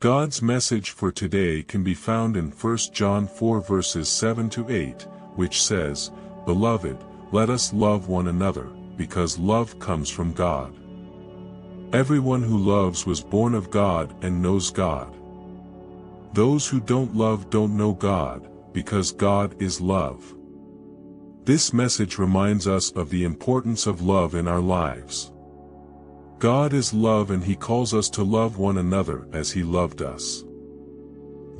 God's message for today can be found in 1 John 4 verses 7 to 8, which says, "Beloved, let us love one another, because love comes from God. Everyone who loves was born of God and knows God. Those who don't love don't know God, because God is love." This message reminds us of the importance of love in our lives. God is love, and He calls us to love one another as He loved us.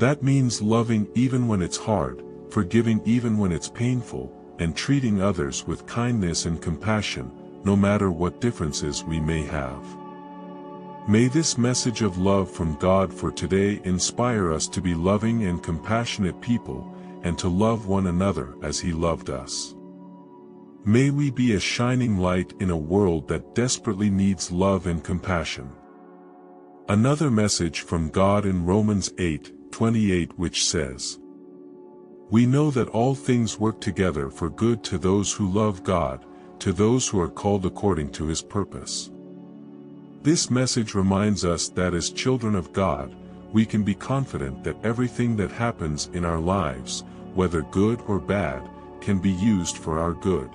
That means loving even when it's hard, forgiving even when it's painful, and treating others with kindness and compassion, no matter what differences we may have. May this message of love from God for today inspire us to be loving and compassionate people, and to love one another as He loved us. May we be a shining light in a world that desperately needs love and compassion. Another message from God in Romans 8:28, which says, "We know that all things work together for good to those who love God, to those who are called according to His purpose." This message reminds us that as children of God, we can be confident that everything that happens in our lives, whether good or bad, can be used for our good.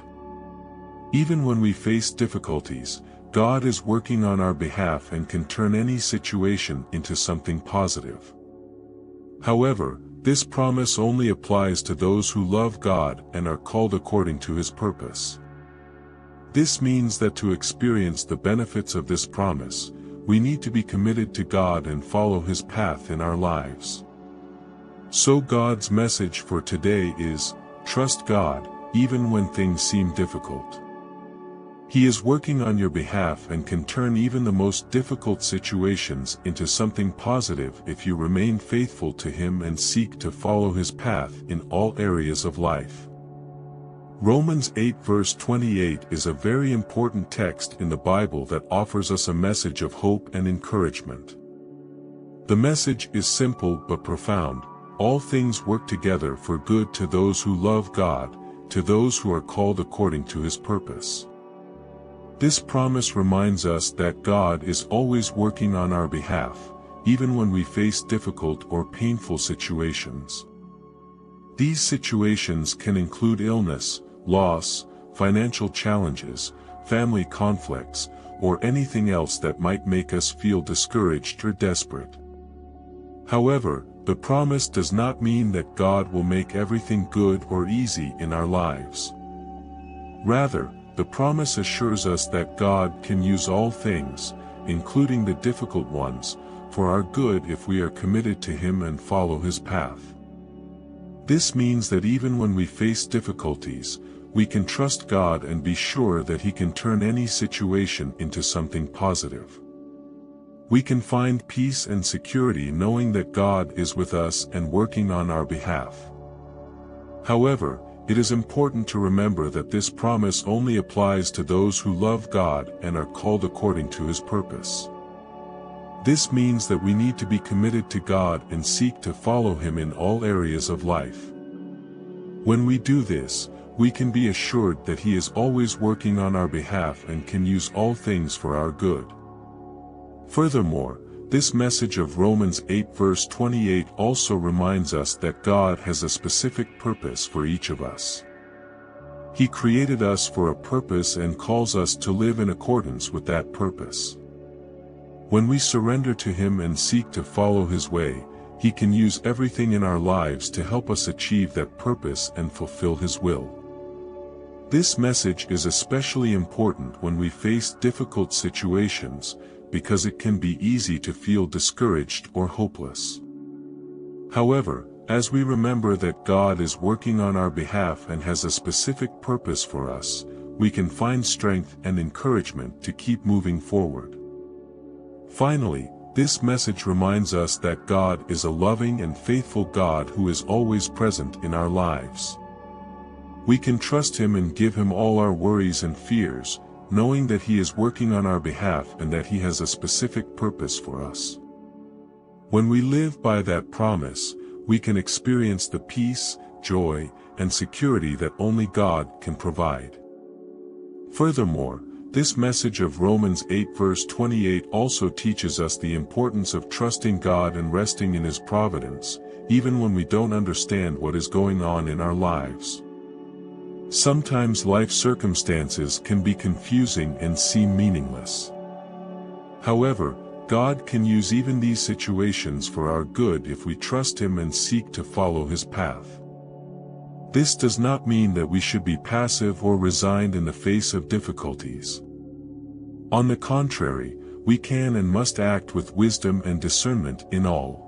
Even when we face difficulties, God is working on our behalf and can turn any situation into something positive. However, this promise only applies to those who love God and are called according to His purpose. This means that to experience the benefits of this promise, we need to be committed to God and follow His path in our lives. So God's message for today is, trust God, even when things seem difficult. He is working on your behalf and can turn even the most difficult situations into something positive if you remain faithful to Him and seek to follow His path in all areas of life. Romans 8 verse 28 is a very important text in the Bible that offers us a message of hope and encouragement. The message is simple but profound. All things work together for good to those who love God, to those who are called according to His purpose. This promise reminds us that God is always working on our behalf, even when we face difficult or painful situations. These situations can include illness, loss, financial challenges, family conflicts, or anything else that might make us feel discouraged or desperate. However, the promise does not mean that God will make everything good or easy in our lives. Rather, the promise assures us that God can use all things, including the difficult ones, for our good if we are committed to Him and follow His path. This means that even when we face difficulties, we can trust God and be sure that He can turn any situation into something positive. We can find peace and security knowing that God is with us and working on our behalf. However, it is important to remember that this promise only applies to those who love God and are called according to His purpose. This means that we need to be committed to God and seek to follow Him in all areas of life. When we do this, we can be assured that He is always working on our behalf and can use all things for our good. Furthermore, this message of Romans 8 verse 28 also reminds us that God has a specific purpose for each of us. He created us for a purpose and calls us to live in accordance with that purpose. When we surrender to Him and seek to follow His way, He can use everything in our lives to help us achieve that purpose and fulfill His will. This message is especially important when we face difficult situations, because it can be easy to feel discouraged or hopeless. However, as we remember that God is working on our behalf and has a specific purpose for us, we can find strength and encouragement to keep moving forward. Finally, this message reminds us that God is a loving and faithful God who is always present in our lives. We can trust Him and give Him all our worries and fears, knowing that He is working on our behalf and that He has a specific purpose for us. When we live by that promise, we can experience the peace, joy, and security that only God can provide. Furthermore, This message of Romans 8 verse 28 also teaches us the importance of trusting God and resting in His providence, even when we don't understand what is going on in our lives. Sometimes life circumstances can be confusing and seem meaningless. However, God can use even these situations for our good if we trust Him and seek to follow His path. This does not mean that we should be passive or resigned in the face of difficulties. On the contrary, we can and must act with wisdom and discernment in all